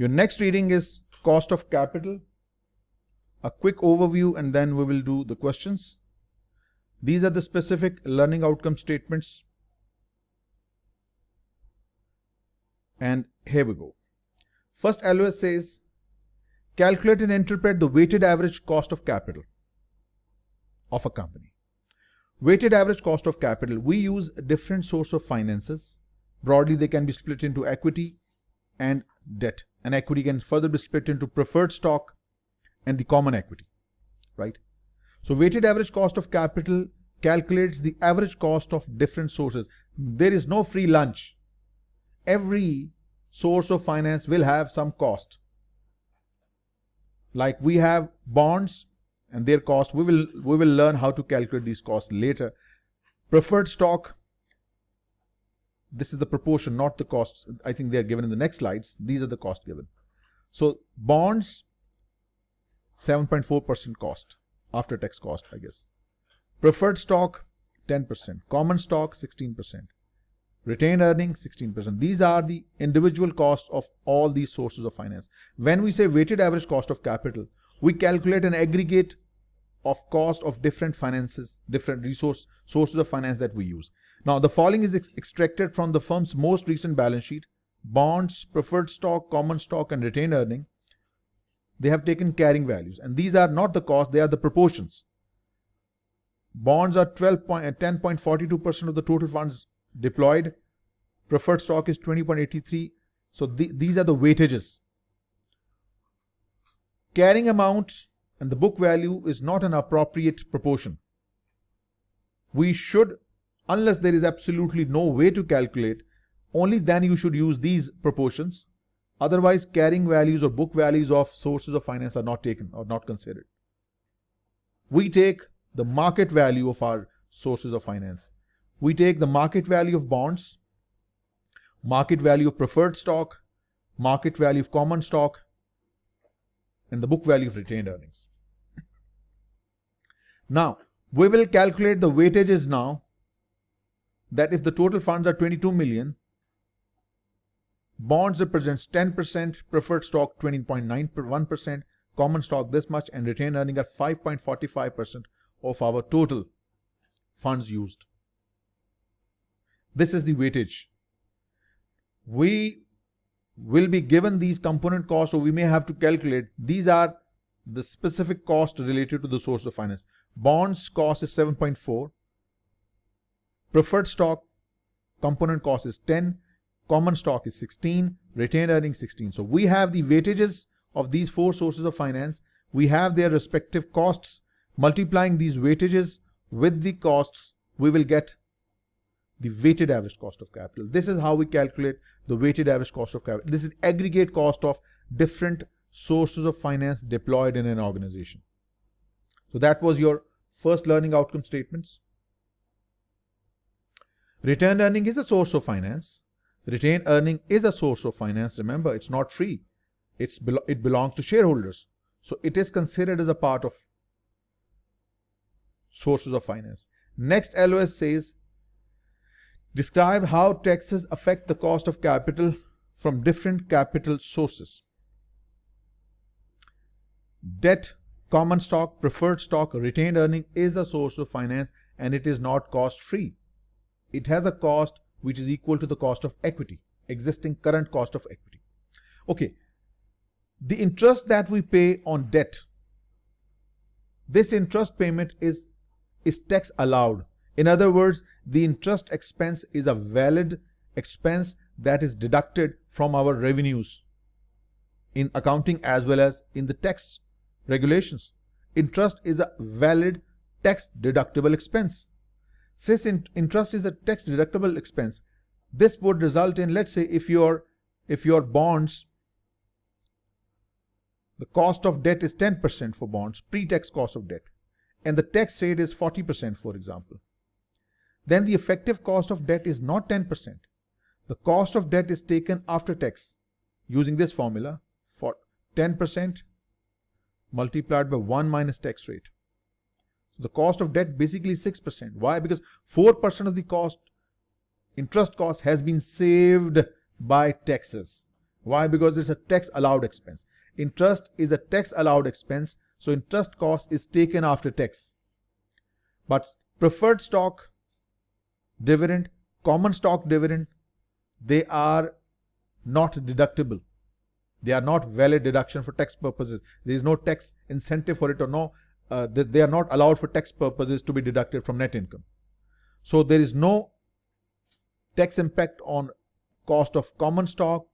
Your next reading is cost of capital. A quick overview and then we will do the questions. These are the specific learning outcome statements. And here we go. First, LOS says, calculate and interpret the weighted average cost of capital of a company. Weighted average cost of capital, we use a different source of finances. Broadly, they can be split into equity and debt. And equity can further be split into preferred stock and the common equity, right? So weighted average cost of capital calculates the average cost of different sources. There is no free lunch. Every source of finance will have some cost. Like we have bonds and their cost. We will learn how to calculate these costs later. Preferred stock, this is the proportion, not the costs. I think they are given in the next slides. These are the costs given. So bonds, 7.4% cost, after tax cost, I guess. Preferred stock, 10%. Common stock, 16%. Retained earnings, 16%. These are the individual costs of all these sources of finance. When we say weighted average cost of capital, we calculate an aggregate of cost of different finances, different sources of finance that we use. Now, the following is extracted from the firm's most recent balance sheet. Bonds, preferred stock, common stock, and retained earning. They have taken carrying values. And these are not the cost, they are the proportions. Bonds are 10.42% of the total funds deployed. Preferred stock is 20.83. So these are the weightages. Carrying amount and the book value is not an appropriate proportion. We should, unless there is absolutely no way to calculate, only then you should use these proportions. Otherwise, carrying values or book values of sources of finance are not taken or not considered. We take the market value of our sources of finance. We take the market value of bonds, market value of preferred stock, market value of common stock, and the book value of retained earnings. Now, we will calculate the weightages now, that if the total funds are 22 million, bonds represents 10%, preferred stock 20.91%, common stock this much, and retained earnings are 5.45% of our total funds used. This is the weightage. We will be given these component costs, or we may have to calculate. These are the specific costs related to the source of finance. Bonds cost is 7.4. Preferred stock component cost is 10. Common stock is 16. Retained earnings 16. So we have the weightages of these four sources of finance. We have their respective costs. Multiplying these weightages with the costs, we will get the weighted average cost of capital. This is how we calculate the weighted average cost of capital. This is aggregate cost of different sources of finance deployed in an organization. So that was your first learning outcome statements. Retained earning is a source of finance. Retained earning is a source of finance. Remember, it's not free. It belongs to shareholders. So it is considered as a part of sources of finance. Next, LOS says, describe how taxes affect the cost of capital from different capital sources. Debt, common stock, preferred stock, retained earning is a source of finance, and it is not cost free. It has a cost which is equal to the cost of equity, existing current cost of equity. Okay, the interest that we pay on debt, this interest payment is tax allowed. In other words, the interest expense is a valid expense that is deducted from our revenues in accounting as well as in the tax regulations. Interest is a valid tax deductible expense. Since interest is a tax deductible expense, this would result in, let's say, if your bonds, the cost of debt is 10% for bonds, pre-tax cost of debt, and the tax rate is 40%, for example, then the effective cost of debt is not 10%. The cost of debt is taken after tax using this formula for 10% multiplied by 1 minus tax rate. So the cost of debt basically is 6%. Why? Because 4% of the interest cost has been saved by taxes. Why? Because it's a tax allowed expense. Interest is a tax allowed expense, so interest cost is taken after tax. But preferred stock dividend, common stock dividend, they are not deductible. They are not valid deduction for tax purposes. There is no tax incentive for it, or no, they are not allowed for tax purposes to be deducted from net income. So there is no tax impact on cost of common stock,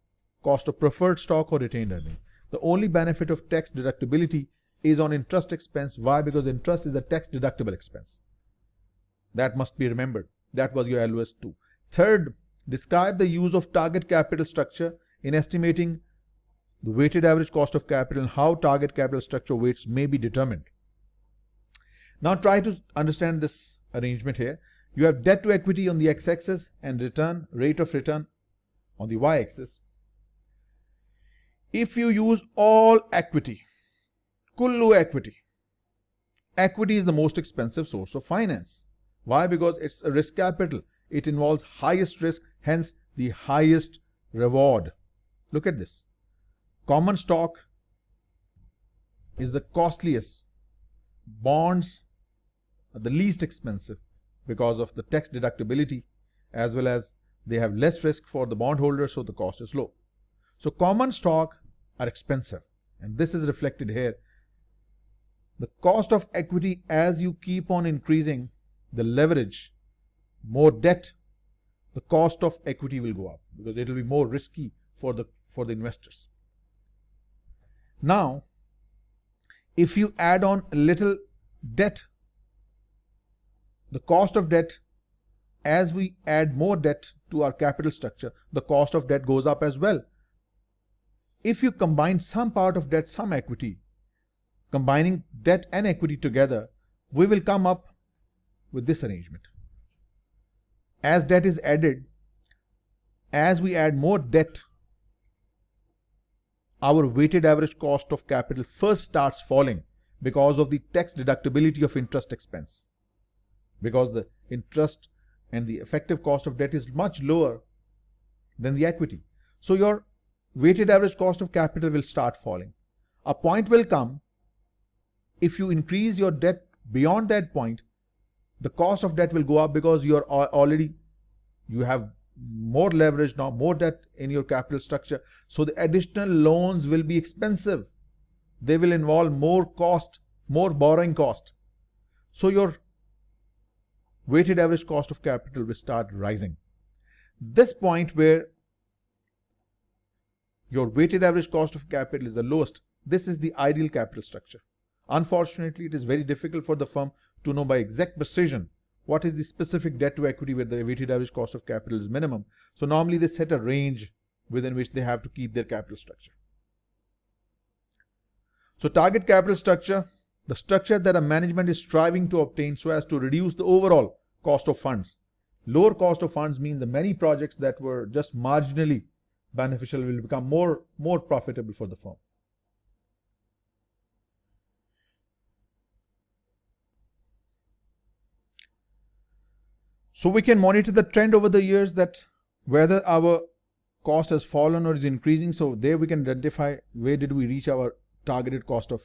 cost of preferred stock, or retained earnings. The only benefit of tax deductibility is on interest expense. Why? Because interest is a tax deductible expense. That must be remembered. That was your LOS 2. Third, describe the use of target capital structure in estimating the weighted average cost of capital and how target capital structure weights may be determined. Now try to understand this arrangement here. You have debt to equity on the x-axis and rate of return on the y-axis. If you use all equity, kullu equity, equity is the most expensive source of finance. Why? Because it's a risk capital. It involves highest risk, hence the highest reward. Look at this. Common stock is the costliest. Bonds are the least expensive because of the tax deductibility, as well as they have less risk for the bondholder, so the cost is low. So common stock are expensive, and this is reflected here. The cost of equity, as you keep on increasing the leverage, more debt, the cost of equity will go up because it will be more risky for the investors. Now, if you add on a little debt, the cost of debt, as we add more debt to our capital structure, the cost of debt goes up as well. If you combine some part of debt, some equity, combining debt and equity together, we will come up with this arrangement. As debt is added, as we add more debt, our weighted average cost of capital first starts falling because of the tax deductibility of interest expense. Because the interest and the effective cost of debt is much lower than the equity. So your weighted average cost of capital will start falling. A point will come, if you increase your debt beyond that point, the cost of debt will go up because you have more leverage now, more debt in your capital structure. So the additional loans will be expensive. They will involve more cost, more borrowing cost. So your weighted average cost of capital will start rising. This point where your weighted average cost of capital is the lowest, this is the ideal capital structure. Unfortunately, it is very difficult for the firm to know by exact precision what is the specific debt to equity where the weighted average cost of capital is minimum. So normally they set a range within which they have to keep their capital structure. So target capital structure, the structure that a management is striving to obtain so as to reduce the overall cost of funds. Lower cost of funds mean the many projects that were just marginally beneficial will become more profitable for the firm. So we can monitor the trend over the years, that whether our cost has fallen or is increasing. So there we can identify where did we reach our targeted cost of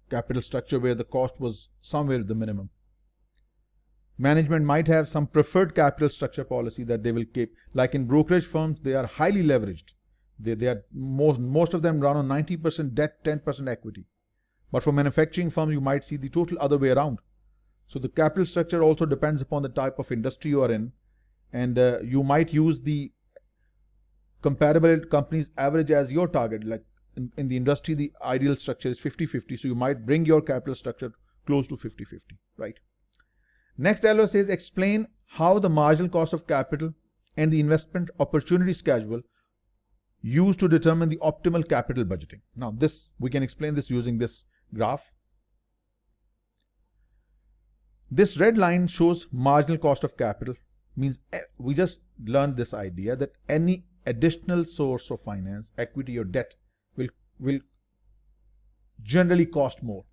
capital structure, where the cost was somewhere at the minimum. Management might have some preferred capital structure policy that they will keep. Like in brokerage firms, they are highly leveraged. They are most of them run on 90% debt, 10% equity. But for manufacturing firms, you might see the total other way around. So the capital structure also depends upon the type of industry you are in, and you might use the comparable companies average as your target. Like in the industry, the ideal structure is 50-50, so you might bring your capital structure close to 50-50, right? Next LO says explain how the marginal cost of capital and the investment opportunity schedule used to determine the optimal capital budgeting. Now this, we can explain this using this graph. This red line shows marginal cost of capital, means we just learned this idea that any additional source of finance, equity or debt, will generally cost more.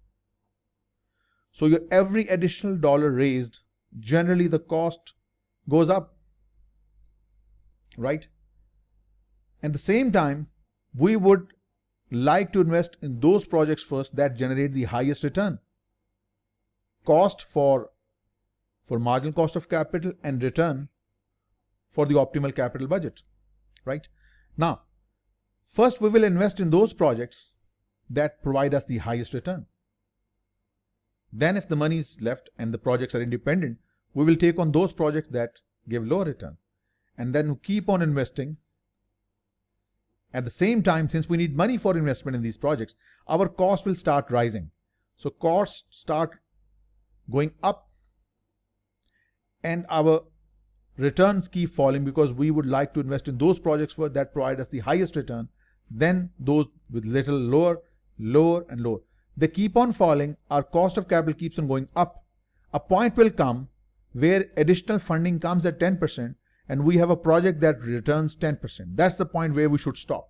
So your every additional dollar raised, generally the cost goes up, right? At the same time, we would like to invest in those projects first that generate the highest return. Cost for marginal cost of capital and return for the optimal capital budget, right? Now, first we will invest in those projects that provide us the highest return. Then if the money is left and the projects are independent, we will take on those projects that give lower return. And then keep on investing. At the same time, since we need money for investment in these projects, our cost will start rising. So costs start going up and our returns keep falling because we would like to invest in those projects that provide us the highest return, then those with little lower, lower and lower. They keep on falling, our cost of capital keeps on going up. A point will come where additional funding comes at 10% and we have a project that returns 10%. That's the point where we should stop.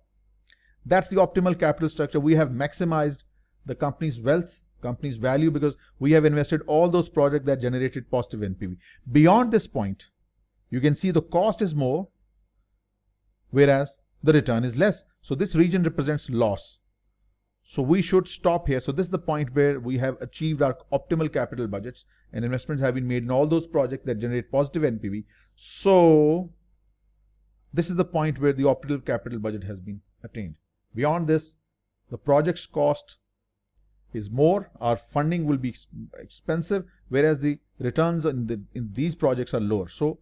That's the optimal capital structure. We have maximized the company's wealth, company's value, because we have invested all those projects that generated positive NPV. Beyond this point, you can see the cost is more, whereas the return is less. So this region represents loss. So we should stop here. So this is the point where we have achieved our optimal capital budgets and investments have been made in all those projects that generate positive NPV. So this is the point where the optimal capital budget has been attained. Beyond this, the project's cost is more, our funding will be expensive, whereas the returns in these projects are lower. So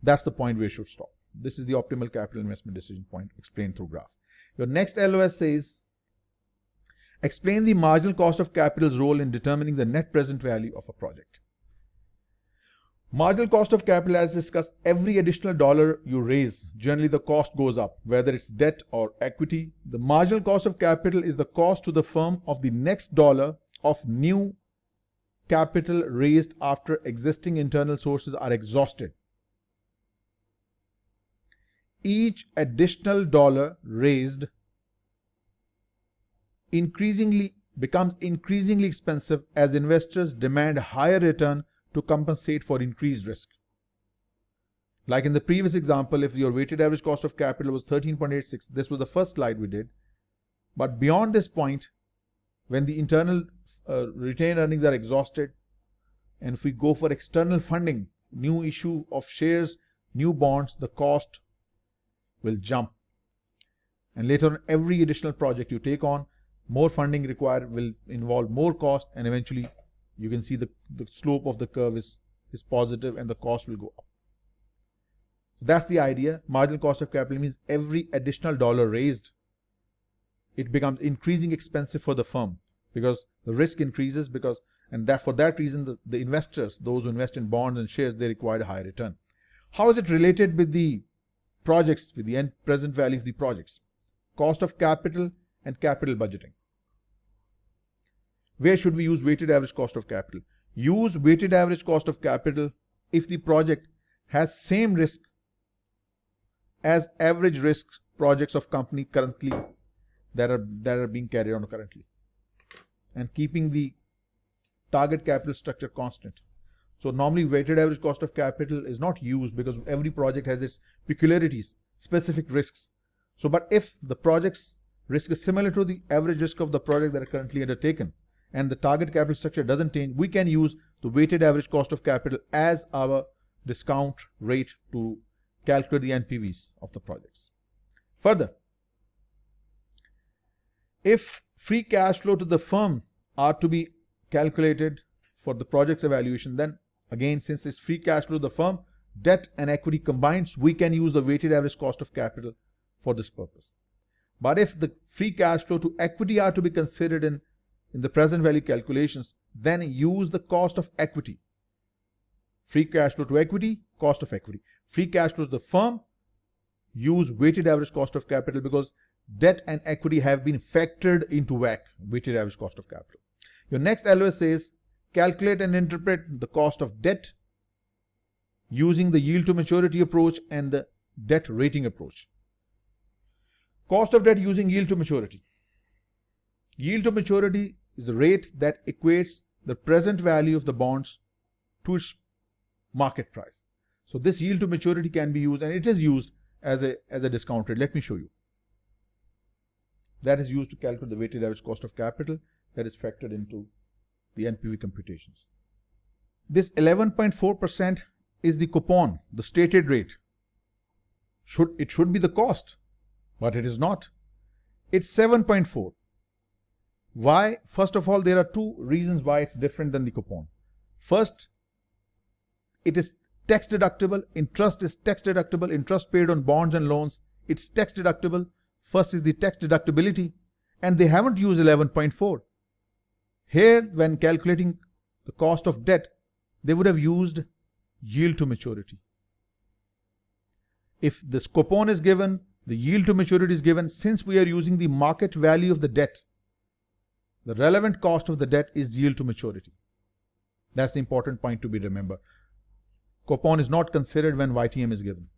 that's the point where you should stop. This is the optimal capital investment decision point explained through graph. Your next LOS says, explain the marginal cost of capital's role in determining the net present value of a project. Marginal cost of capital, as discussed, every additional dollar you raise, generally the cost goes up, whether it's debt or equity. The marginal cost of capital is the cost to the firm of the next dollar of new capital raised after existing internal sources are exhausted. Each additional dollar raised becomes increasingly expensive as investors demand higher return to compensate for increased risk. Like in the previous example, if your weighted average cost of capital was 13.86, this was the first slide we did. But beyond this point, when the internal retained earnings are exhausted, and if we go for external funding, new issue of shares, new bonds, the cost will jump. And later on, every additional project you take on, more funding required will involve more cost, and eventually you can see the slope of the curve is positive and the cost will go up. So that's the idea. Marginal cost of capital means every additional dollar raised, it becomes increasingly expensive for the firm because the risk increases, for that reason the investors, those who invest in bonds and shares, they require a higher return. How is it related with the projects, with the end present value of the projects? Cost of capital and capital budgeting. Where should we use weighted average cost of capital? Use weighted average cost of capital if the project has same risk as average risk projects of company currently that are being carried on currently, and keeping the target capital structure constant. So normally weighted average cost of capital is not used because every project has its peculiarities, specific risks. So but if the project's risk is similar to the average risk of the project that are currently undertaken, and the target capital structure doesn't change, we can use the weighted average cost of capital as our discount rate to calculate the NPVs of the projects. Further, if free cash flow to the firm are to be calculated for the project's evaluation, then again, since it's free cash flow to the firm, debt and equity combined, we can use the weighted average cost of capital for this purpose. But if the free cash flow to equity are to be considered in the present value calculations, then use the cost of equity. Free cash flow to equity, cost of equity. Free cash flow to the firm, use weighted average cost of capital because debt and equity have been factored into WACC, weighted average cost of capital. Your next LOS says, calculate and interpret the cost of debt using the yield to maturity approach and the debt rating approach. Cost of debt using yield to maturity. Yield to maturity is the rate that equates the present value of the bonds to its market price. So this yield to maturity can be used, and it is used as a discount rate. Let me show you. that is used to calculate the weighted average cost of capital that is factored into the NPV computations. This 11.4% is the coupon, the stated rate. It should be the cost, but it is not. It's 7.4. Why? First of all, there are two reasons why it's different than the coupon. First, it is tax deductible. Interest is tax deductible. Interest paid on bonds and loans, it's tax deductible. First is the tax deductibility, and they haven't used 11.4. Here, when calculating the cost of debt, they would have used yield to maturity. If this coupon is given, the yield to maturity is given, since we are using the market value of the debt, the relevant cost of the debt is yield to maturity. That's the important point to be remembered. Coupon is not considered when YTM is given.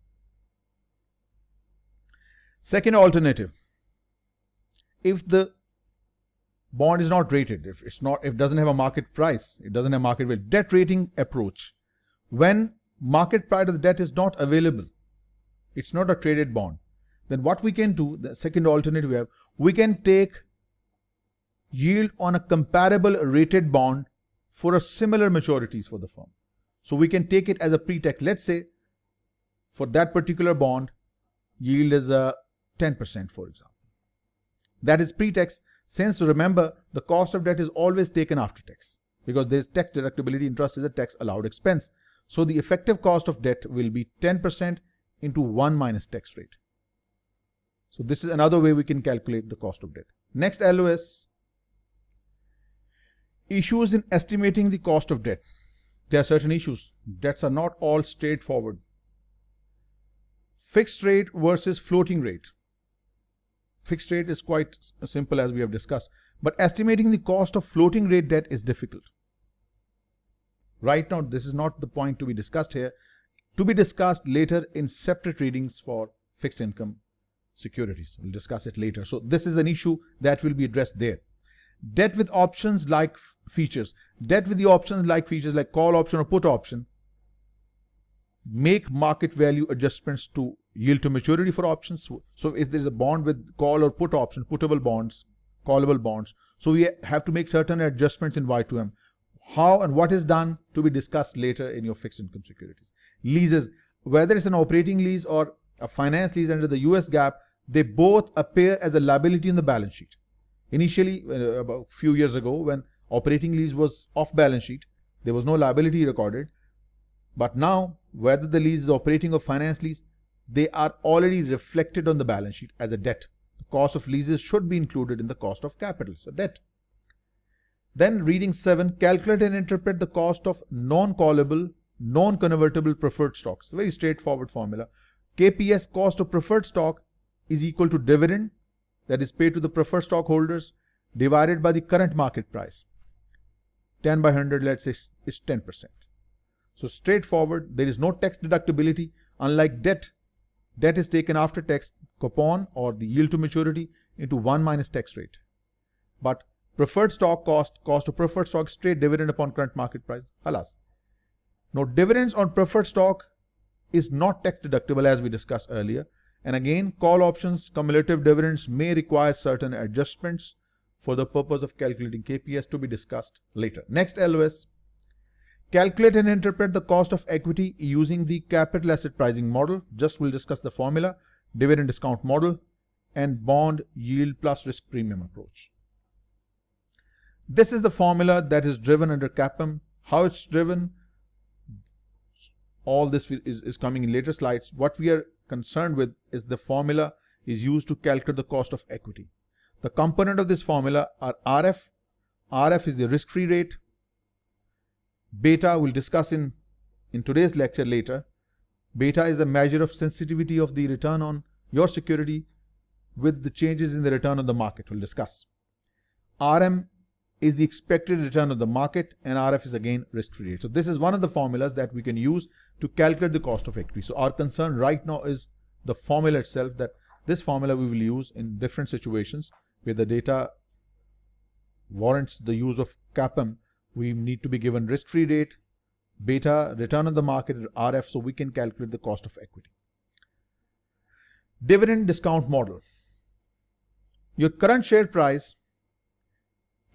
Second alternative, if the bond is not rated, if it doesn't have a market price, it doesn't have market value, debt rating approach, when market price of the debt is not available, it's not a traded bond, then what we can do, the second alternative we can take yield on a comparable rated bond for a similar maturities for the firm. So we can take it as a pre-tax. Let's say for that particular bond, yield is 10%, for example. That is pre-tax. Since remember, the cost of debt is always taken after tax, because there is tax deductibility. Interest is a tax allowed expense. So the effective cost of debt will be 10% into 1 minus tax rate. So this is another way we can calculate the cost of debt. Next, LOS. Issues in estimating the cost of debt. There are certain issues. Debts are not all straightforward. Fixed rate versus floating rate. Fixed rate is quite simple, as we have discussed, but estimating the cost of floating rate debt is difficult. Right now, this is not the point to be discussed here. To be discussed later in separate readings for fixed income securities. We'll discuss it later. So this is an issue that will be addressed there. Debt with options like features. Debt with the options like features like call option or put option make market value adjustments to yield to maturity for options. So if there is a bond with call or put option, puttable bonds, callable bonds, so we have to make certain adjustments in Y2M. How and what is done to be discussed later in your fixed income securities. Leases, whether it's an operating lease or a finance lease under the US GAAP, they both appear as a liability in the balance sheet. Initially, about a few years ago, when operating lease was off balance sheet, there was no liability recorded. But now, whether the lease is operating or finance lease, they are already reflected on the balance sheet as a debt. The cost of leases should be included in the cost of capital, so debt. Then reading 7, calculate and interpret the cost of non-callable, non-convertible preferred stocks. Very straightforward formula. KPS, cost of preferred stock, is equal to dividend that is paid to the preferred stockholders divided by the current market price. 10 by 100, let's say, is 10%. So straightforward, there is no tax deductibility. Unlike debt, debt is taken after tax, coupon or the yield to maturity into 1 minus tax rate. But preferred stock cost of preferred stock, straight dividend upon current market price. Alas. Now, dividends on preferred stock is not tax deductible, as we discussed earlier. And again, call options, cumulative dividends may require certain adjustments for the purpose of calculating KPS to be discussed later. Next, LOS. Calculate and interpret the cost of equity using the capital asset pricing model. Just we'll discuss the formula, dividend discount model, and bond yield plus risk premium approach. This is the formula that is driven under CAPM. How it's driven, all this is coming in later slides. What we are concerned with is the formula is used to calculate the cost of equity. The component of this formula are RF. RF is the risk-free rate. Beta we'll discuss in today's lecture later. Beta is a measure of sensitivity of the return on your security with the changes in the return on the market. We'll discuss. RM is the expected return of the market, and RF is again risk-free rate. So this is one of the formulas that we can use to calculate the cost of equity. So our concern right now is the formula itself, that this formula we will use in different situations where the data warrants the use of CAPM. We need to be given risk-free rate, beta, return on the market, RF, so we can calculate the cost of equity. Dividend discount model. Your current share price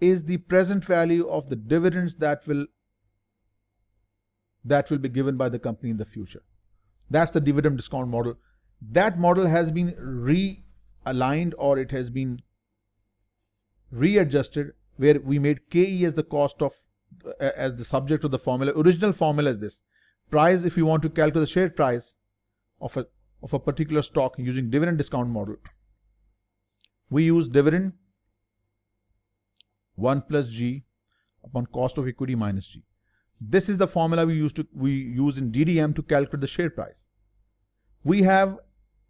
is the present value of the dividends that will be given by the company in the future. That's the dividend discount model. That model has been realigned, or it has been readjusted, where we made KE as the cost of as the subject of the formula. Original formula is this: price, if you want to calculate the share price of a particular stock using dividend discount model, we use dividend 1 plus G upon cost of equity minus G. This is the formula we use in DDM to calculate the share price. We have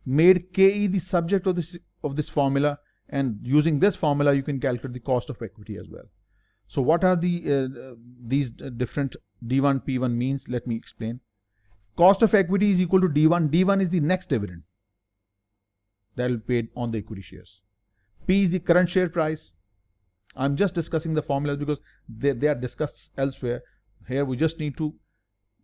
made KE the subject of this formula, and using this formula you can calculate the cost of equity as well. So what are these different D1, P1 means? Let me explain. Cost of equity is equal to D1. D1 is the next dividend that will be paid on the equity shares. P is the current share price. I'm just discussing the formulas because they are discussed elsewhere. Here we just need to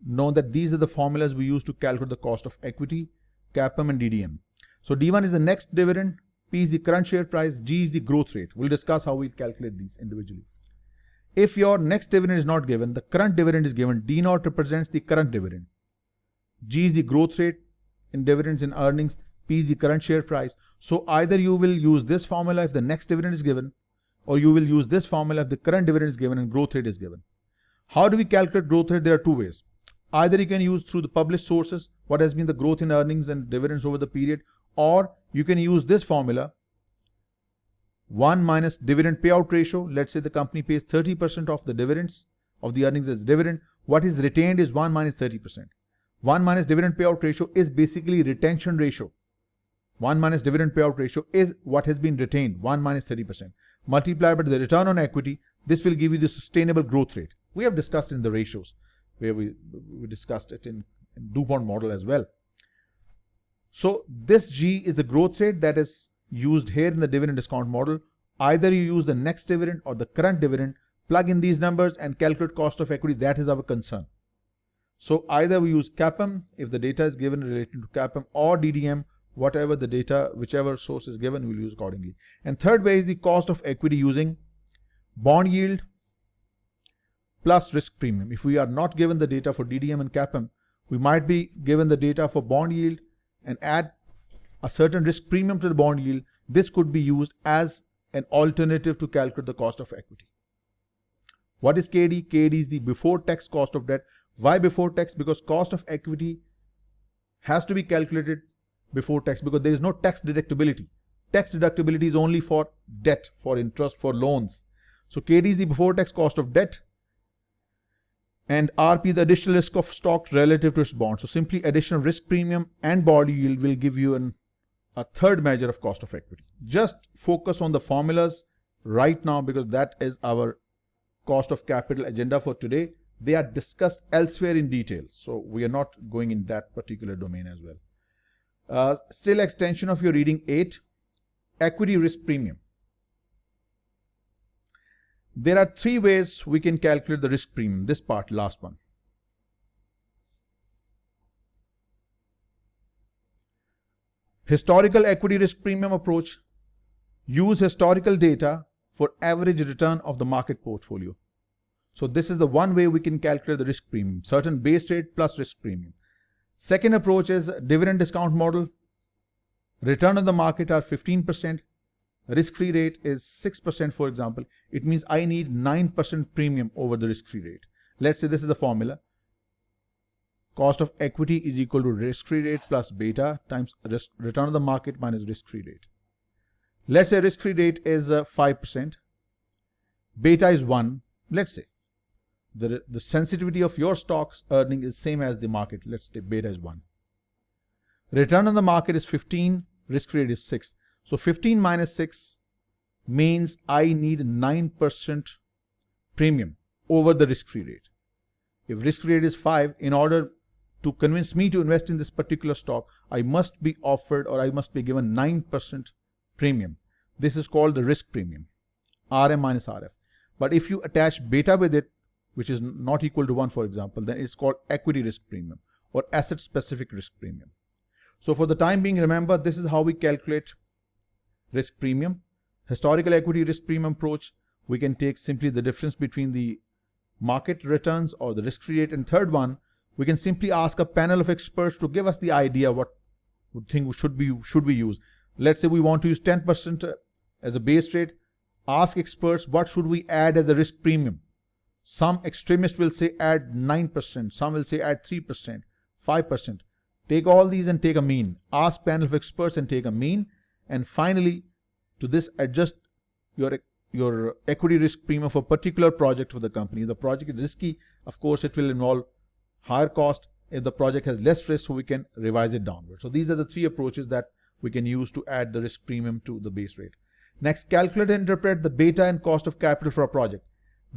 know that these are the formulas we use to calculate the cost of equity, CAPM and DDM. So D1 is the next dividend, P is the current share price, G is the growth rate. We'll discuss how we'll calculate these individually. If your next dividend is not given, the current dividend is given. D0 represents the current dividend. G is the growth rate in dividends and earnings. P is the current share price. So either you will use this formula if the next dividend is given, or you will use this formula if the current dividend is given and growth rate is given. How do we calculate growth rate? There are two ways. Either you can use through the published sources, what has been the growth in earnings and dividends over the period, or you can use this formula, 1 minus dividend payout ratio. Let's say the company pays 30% of the dividends, of the earnings as dividend. What is retained is 1 minus 30%. 1 minus dividend payout ratio is basically retention ratio. 1 minus dividend payout ratio is what has been retained, 1 minus 30%. Multiplied by the return on equity, this will give you the sustainable growth rate. We have discussed in the ratios, where we discussed it in DuPont model as well. So this G is the growth rate that is used here in the dividend discount model. Either you use the next dividend or the current dividend, plug in these numbers and calculate cost of equity. That is our concern. So either we use CAPM if the data is given related to CAPM, or DDM, whatever the data, whichever source is given, we'll use accordingly. And third way is the cost of equity using bond yield plus risk premium. If we are not given the data for DDM and CAPM, we might be given the data for bond yield and add a certain risk premium to the bond yield. This could be used as an alternative to calculate the cost of equity. What is KD? KD is the before tax cost of debt. Why before tax? Because cost of equity has to be calculated before tax, because there is no tax deductibility. Tax deductibility is only for debt, for interest, for loans. So KD is the before tax cost of debt, and RP the additional risk of stock relative to its bond. So simply additional risk premium and bond yield will give you a third measure of cost of equity. Just focus on the formulas right now, because that is our cost of capital agenda for today. They are discussed elsewhere in detail, so we are not going in that particular domain as well. Still extension of your reading 8, equity risk premium. There are three ways we can calculate the risk premium. This part, last one. Historical equity risk premium approach. Use historical data for average return of the market portfolio. So this is the one way we can calculate the risk premium, certain base rate plus risk premium. Second approach is dividend discount model. Return on the market are 15%. Risk-free rate is 6%, for example. It means I need 9% premium over the risk-free rate. Let's say this is the formula. Cost of equity is equal to risk-free rate plus beta times return on the market minus risk-free rate. Let's say risk-free rate is 5%. Beta is 1. Let's say the sensitivity of your stock's earning is same as the market. Let's say beta is 1. Return on the market is 15. Risk-free rate is 6. So 15 minus 6 means I need 9% premium over the risk-free rate. If risk-free rate is 5, in order to convince me to invest in this particular stock, I must be offered, or I must be given 9% premium. This is called the risk premium, RM minus RF. But if you attach beta with it, which is not equal to 1, for example, then it's called equity risk premium or asset specific risk premium. So for the time being, remember, this is how we calculate risk premium. historical equity risk premium approach, we can take simply the difference between the market returns or the risk-free rate. And third one, we can simply ask a panel of experts to give us the idea what thing should we use. Let's say we want to use 10% as a base rate. Ask experts what should we add as a risk premium. Some extremists will say add 9%, some will say add 3%, 5%. Take all these and take a mean. Ask panel of experts and take a mean. And finally, to this, adjust your equity risk premium for a particular project for the company. If the project is risky, of course, it will involve higher cost. If the project has less risk, so we can revise it downward. So these are the three approaches that we can use to add the risk premium to the base rate. Next, calculate and interpret the beta and cost of capital for a project.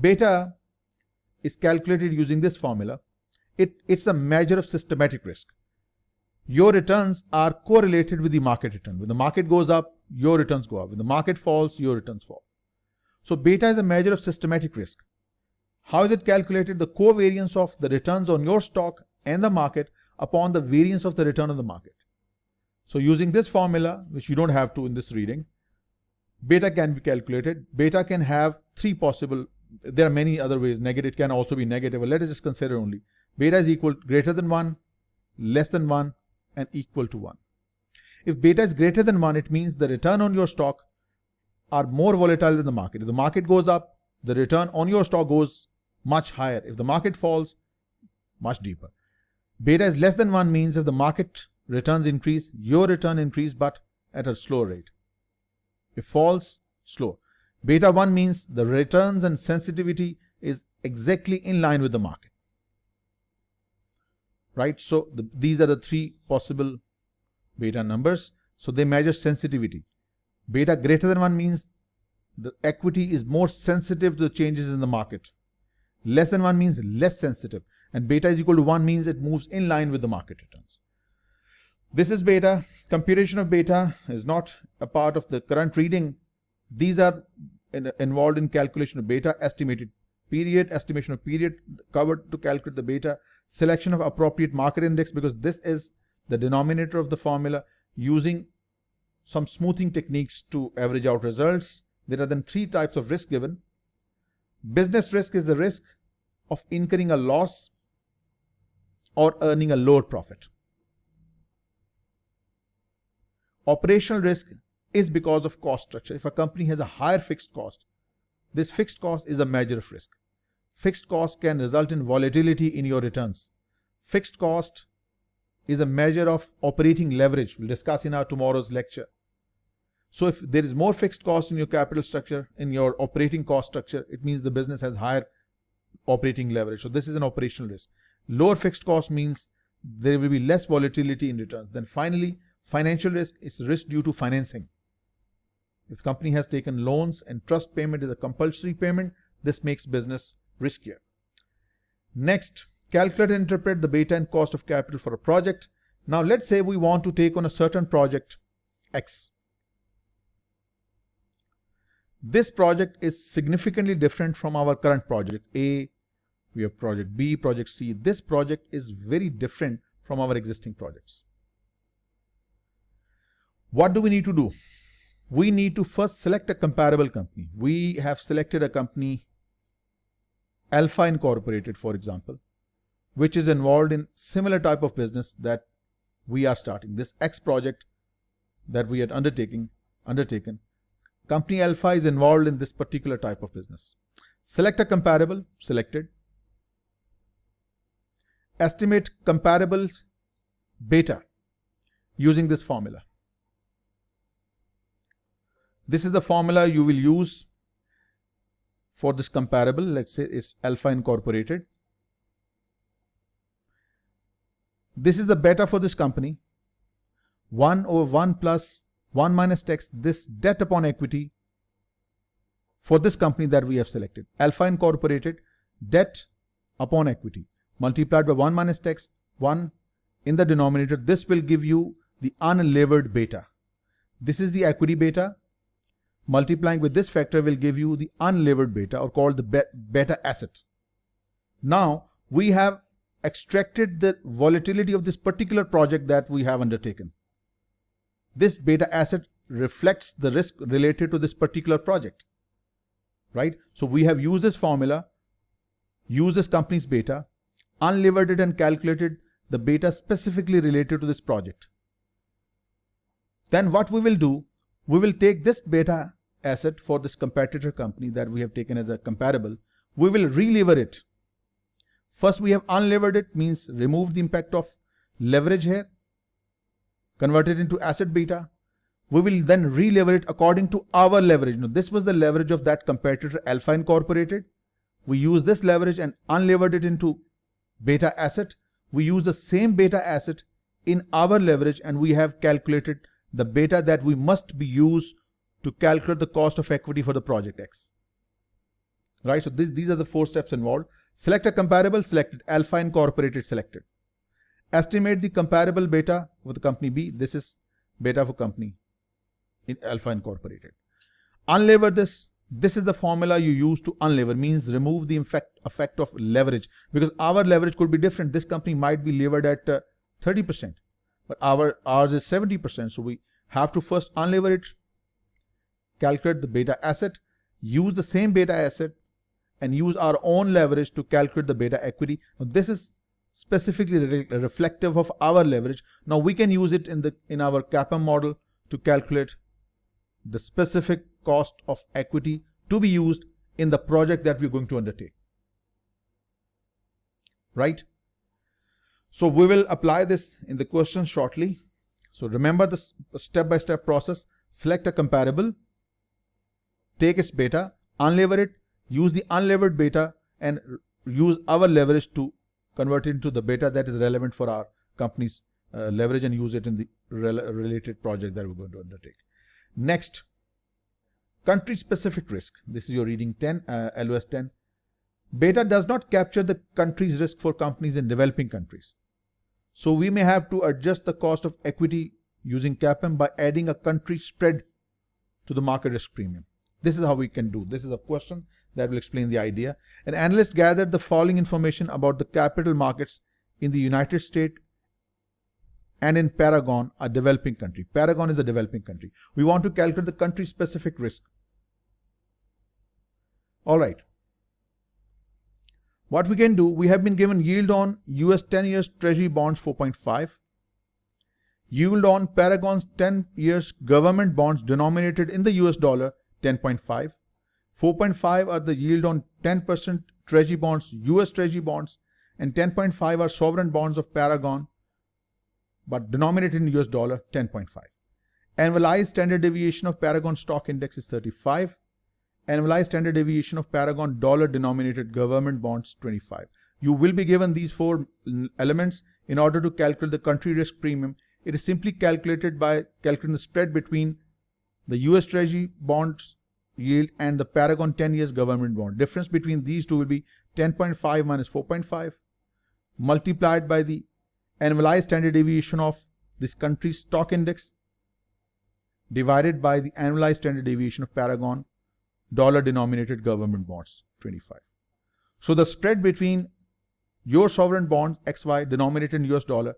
Beta is calculated using this formula. It's a measure of systematic risk. Your returns are correlated with the market return. When the market goes up, your returns go up. When the market falls, your returns fall. So beta is a measure of systematic risk. How is it calculated? The covariance of the returns on your stock and the market upon the variance of the return on the market. So using this formula, which you don't have to in this reading, beta can be calculated. Beta can have three possible, there are many other ways. Negative can also be negative, but let us just consider only. Beta is equal greater than 1, less than 1, and equal to 1. If beta is greater than 1, it means the return on your stock are more volatile than the market. If the market goes up, the return on your stock goes much higher. If the market falls, much deeper. Beta is less than 1 means if the market returns increase, your return increase, but at a slow rate. If falls, slow. Beta 1 means the returns and sensitivity is exactly in line with the market. Right? So these are the three possible beta numbers. So they measure sensitivity. Beta greater than 1 means the equity is more sensitive to the changes in the market. Less than 1 means less sensitive. And beta is equal to 1 means it moves in line with the market returns. This is beta. Computation of beta is not a part of the current reading. These are involved in calculation of beta, estimation of period covered to calculate the beta, selection of appropriate market index, because this is the denominator of the formula, using some smoothing techniques to average out results. There are then three types of risk given. Business risk is the risk of incurring a loss or earning a lower profit. Operational risk is because of cost structure. If a company has a higher fixed cost, this fixed cost is a measure of risk. Fixed cost can result in volatility in your returns. Fixed cost is a measure of operating leverage. We'll discuss in our tomorrow's lecture. So if there is more fixed cost in your capital structure, in your operating cost structure, it means the business has higher operating leverage. So this is an operational risk. Lower fixed cost means there will be less volatility in returns. Then finally, financial risk is risk due to financing. If the company has taken loans and trust payment is a compulsory payment, this makes business riskier. Next, calculate and interpret the beta and cost of capital for a project. Now let's say we want to take on a certain project X. This project is significantly different from our current project A. We have project B, project C. This project is very different from our existing projects. What do we need to do? We need to first select a comparable company. We have selected a company, Alpha Incorporated, for example, which is involved in similar type of business that we are starting. This X project that we had undertaken, company Alpha is involved in this particular type of business. Select a comparable, selected. Estimate comparables beta using this formula. This is the formula you will use for this comparable. Let's say it's Alpha Incorporated. This is the beta for this company. 1 over 1 plus 1 minus tax, this debt upon equity for this company that we have selected. Alpha Incorporated, debt upon equity, multiplied by 1 minus tax, 1 in the denominator. This will give you the unlevered beta. This is the equity beta. Multiplying with this factor will give you the unlevered beta, or called the beta asset. Now we have extracted the volatility of this particular project that we have undertaken. This beta asset reflects the risk related to this particular project, right? So we have used this formula, used this company's beta, unlevered it and calculated the beta specifically related to this project. Then what we will do, we will take this beta asset for this competitor company that we have taken as a comparable. We will relever it. First we have unlevered it, means removed the impact of leverage here, convert it into asset beta. We will then relever it according to our leverage. Now this was the leverage of that competitor Alpha Incorporated. We use this leverage and unlevered it into beta asset. We use the same beta asset in our leverage, and we have calculated the beta that we must be used to calculate the cost of equity for the project X. Right, so these are the 4 steps involved. Select a comparable, selected. Alpha Incorporated, selected. Estimate the comparable beta for the company B. This is beta for company in Alpha Incorporated. Unlever this. This is the formula you use to unlever, means remove the effect of leverage, because our leverage could be different. This company might be levered at 30%, but ours is 70%. So we have to first unlever it, calculate the beta asset, use the same beta asset, and use our own leverage to calculate the beta equity. Now this is specifically reflective of our leverage. Now we can use it in our CAPM model to calculate the specific cost of equity to be used in the project that we're going to undertake. Right? So we will apply this in the question shortly. So remember this step-by-step process. Select a comparable, take its beta, unlever it, use the unlevered beta, and use our leverage to convert it into the beta that is relevant for our company's leverage, and use it in the related project that we're going to undertake. Next, country specific risk. This is your reading 10, LOS 10. Beta does not capture the country's risk for companies in developing countries. So we may have to adjust the cost of equity using CAPM by adding a country spread to the market risk premium. This is how we can do. This is a question that will explain the idea. An analyst gathered the following information about the capital markets in the United States and in Paragon, a developing country. Paragon is a developing country. We want to calculate the country specific risk. All right. What we can do, we have been given yield on US 10 years Treasury bonds 4.5, yield on Paragon's 10 years government bonds denominated in the US dollar 10.5, 4.5 are the yield on 10% Treasury bonds, US Treasury bonds, and 10.5 are sovereign bonds of Paragon, but denominated in US dollar 10.5. Annualized standard deviation of Paragon stock index is 35. Annualized standard deviation of Paragon dollar denominated government bonds 25. You will be given these 4 elements in order to calculate the country risk premium. It is simply calculated by calculating the spread between the US Treasury bonds yield and the Paragon 10 years government bond. Difference between these two will be 10.5 minus 4.5 multiplied by the annualized standard deviation of this country's stock index divided by the annualized standard deviation of Paragon dollar denominated government bonds 25. So the spread between your sovereign bonds XY denominated in US dollar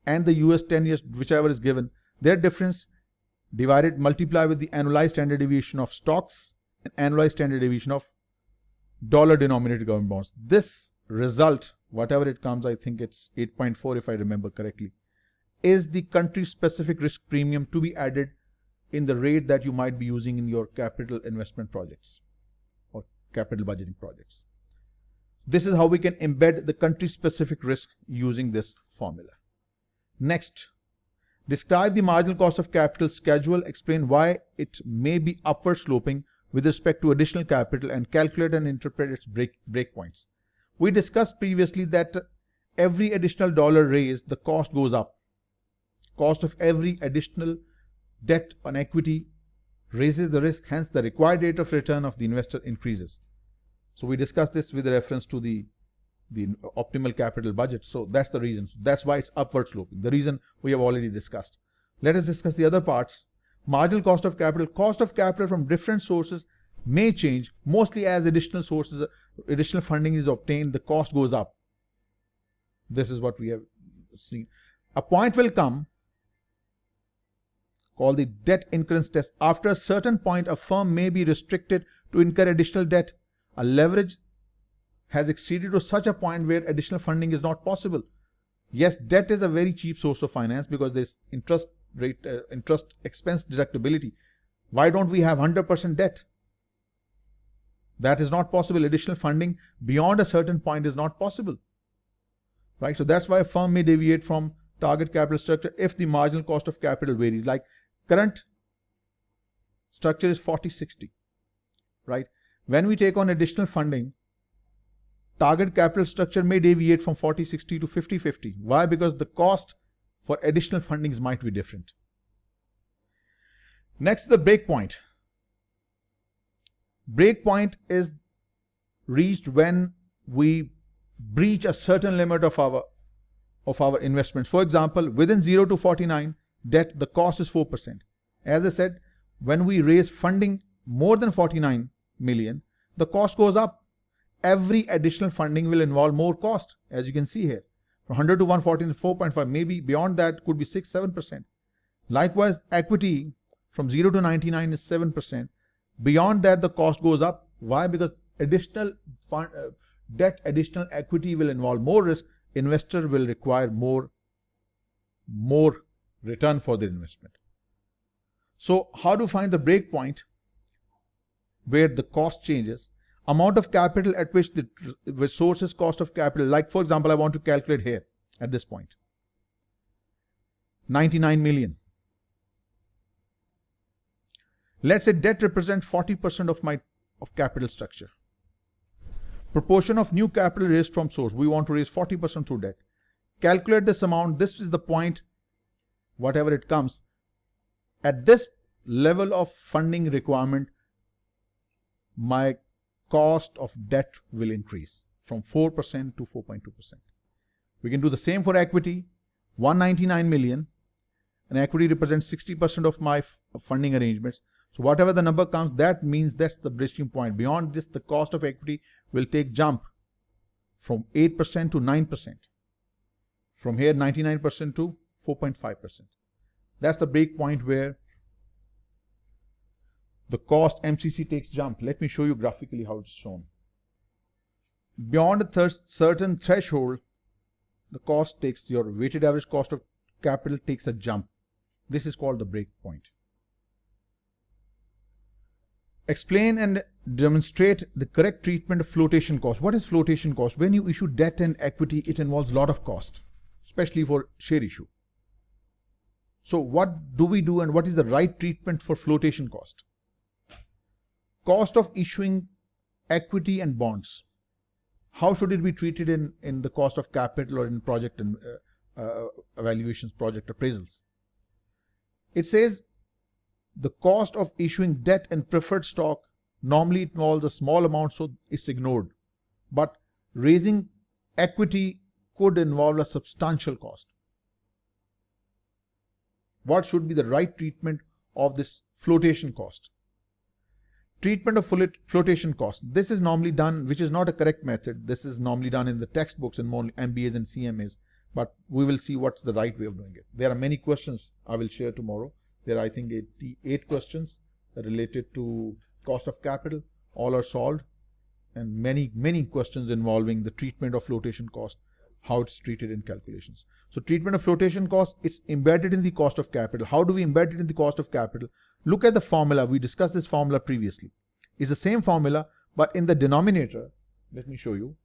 and the US 10 years whichever is given, their difference divided multiply with the annualized standard deviation of stocks and annualized standard deviation of dollar denominated government bonds. This result, whatever it comes, I think it's 8.4 if I remember correctly, is the country specific risk premium to be added in the rate that you might be using in your capital investment projects or capital budgeting projects. This is how we can embed the country specific risk using this formula. Next, describe the marginal cost of capital schedule, explain why it may be upward sloping with respect to additional capital, and calculate and interpret its breakpoints. We discussed previously that every additional dollar raised, the cost goes up. Cost of every additional debt on equity raises the risk, hence the required rate of return of the investor increases. So we discussed this with reference to the optimal capital budget. So that's the reason. That's why it's upward sloping. The reason we have already discussed. Let us discuss the other parts. Marginal cost of capital. Cost of capital from different sources may change. Mostly as additional sources, additional funding is obtained, the cost goes up. This is what we have seen. A point will come, called the debt incurrence test. After a certain point, a firm may be restricted to incur additional debt. A leverage has exceeded to such a point where additional funding is not possible. Yes, debt is a very cheap source of finance because there's interest expense deductibility. Why don't we have 100% debt? That is not possible. Additional funding beyond a certain point is not possible. Right? So that's why a firm may deviate from target capital structure if the marginal cost of capital varies. Like current structure is 40-60. Right? When we take on additional funding, target capital structure may deviate from 40-60 to 50-50. Why? Because the cost for additional fundings might be different. Next, the break point. Break point is reached when we breach a certain limit of our investments. For example, within 0 to 49 debt, the cost is 4%. As I said, when we raise funding more than 49 million, the cost goes up. Every additional funding will involve more cost, as you can see here. From 100 to 114 is 4.5. Maybe beyond that could be 6-7%. Likewise, equity from 0 to 99 is 7%. Beyond that, the cost goes up. Why? Because additional debt, additional equity will involve more risk. Investor will require more return for their investment. So how to find the break point where the cost changes? Amount of capital at which the resources cost of capital, like for example, I want to calculate here at this point. 99 million. Let's say debt represents 40% of capital structure. Proportion of new capital raised from source. We want to raise 40% through debt. Calculate this amount. This is the point, whatever it comes. At this level of funding requirement, my cost of debt will increase from 4% to 4.2%. We can do the same for equity. 199 million. And equity represents 60% of my funding arrangements. So whatever the number comes, that means that's the breaking point. Beyond this, the cost of equity will take jump from 8% to 9%. From here, 99% to 4.5%. That's the break point where the cost MCC takes jump. Let me show you graphically how it's shown. Beyond a certain threshold, the cost takes, your weighted average cost of capital takes a jump. This is called the break point. Explain and demonstrate the correct treatment of flotation cost. What is flotation cost? When you issue debt and equity, it involves a lot of cost, especially for share issue. So what do we do and what is the right treatment for flotation cost? Cost of issuing equity and bonds. How should it be treated in the cost of capital or in project and evaluations, project appraisals? It says the cost of issuing debt and preferred stock normally involves a small amount, so it's ignored. But raising equity could involve a substantial cost. What should be the right treatment of this flotation cost? Treatment of flotation cost. This is normally done, which is not a correct method. This is normally done in the textbooks in more MBAs and CMAs. But we will see what's the right way of doing it. There are many questions I will share tomorrow. There are, I think, 88 questions related to cost of capital. All are solved. And many questions involving the treatment of flotation cost, how it's treated in calculations. So treatment of flotation cost, it's embedded in the cost of capital. How do we embed it in the cost of capital? Look at the formula. We discussed this formula previously. It's the same formula, but in the denominator, let me show you.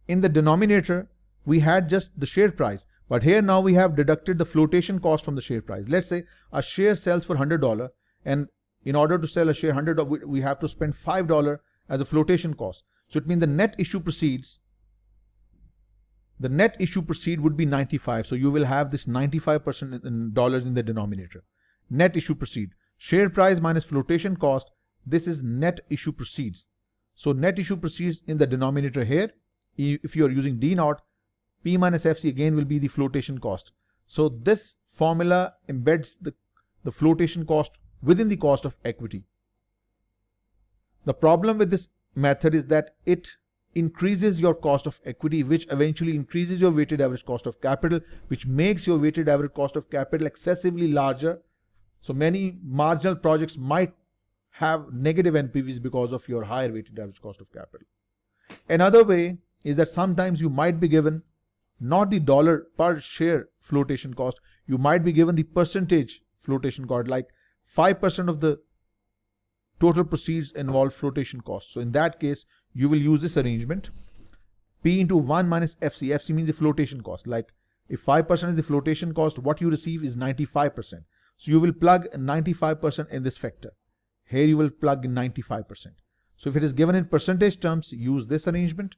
In the denominator, we had just the share price. But here now we have deducted the flotation cost from the share price. Let's say a share sells for $100, and in order to sell a share $100, we have to spend $5 as a flotation cost. So it means the net issue proceeds. The net issue proceed would be 95. So you will have this 95% in dollars in the denominator. Net issue proceed. Share price minus flotation cost. This is net issue proceeds. So net issue proceeds in the denominator here. If you are using D naught, P minus FC again will be the flotation cost. So this formula embeds the flotation cost within the cost of equity. The problem with this method is that it increases your cost of equity, which eventually increases your weighted average cost of capital, which makes your weighted average cost of capital excessively larger. So many marginal projects might have negative NPVs because of your higher weighted average cost of capital. Another way is that sometimes you might be given not the dollar per share flotation cost, you might be given the percentage flotation cost, like 5% of the total proceeds involve flotation costs. So in that case, you will use this arrangement, P into 1 minus FC. FC means the flotation cost. Like if 5% is the flotation cost, what you receive is 95%. So you will plug 95% in this factor. Here you will plug in 95%. So if it is given in percentage terms, use this arrangement.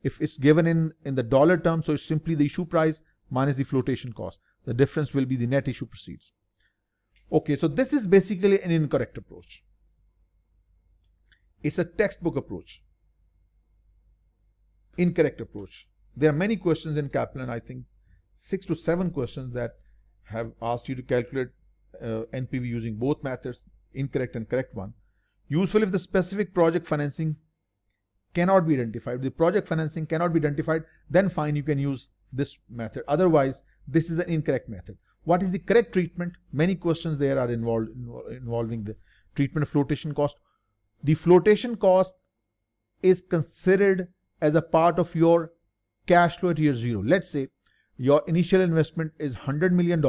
If it's given in the dollar terms, so it's simply the issue price minus the flotation cost. The difference will be the net issue proceeds. Okay, so this is basically an incorrect approach. It's a textbook approach. Incorrect approach. There are many questions in Kaplan, I think 6 to 7 questions that have asked you to calculate NPV using both methods, incorrect and correct one. Useful if the specific project financing cannot be identified. If the project financing cannot be identified, then fine, you can use this method. Otherwise, this is an incorrect method. What is the correct treatment? Many questions there are involving the treatment of flotation cost. The flotation cost is considered as a part of your cash flow at year 0. Let's say your initial investment is $100 million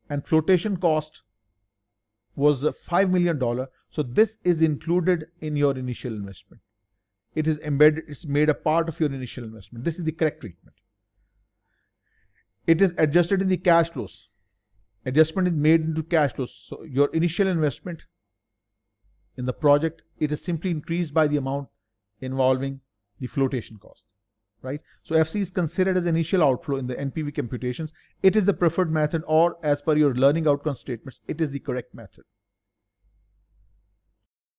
and flotation cost was $5 million. So this is included in your initial investment. It is embedded, it's made a part of your initial investment. This is the correct treatment. It is adjusted in the cash flows. Adjustment is made into cash flows. So your initial investment in the project, it is simply increased by the amount involving the flotation cost, right? So FC is considered as initial outflow in the NPV computations. It is the preferred method, or as per your learning outcome statements, it is the correct method.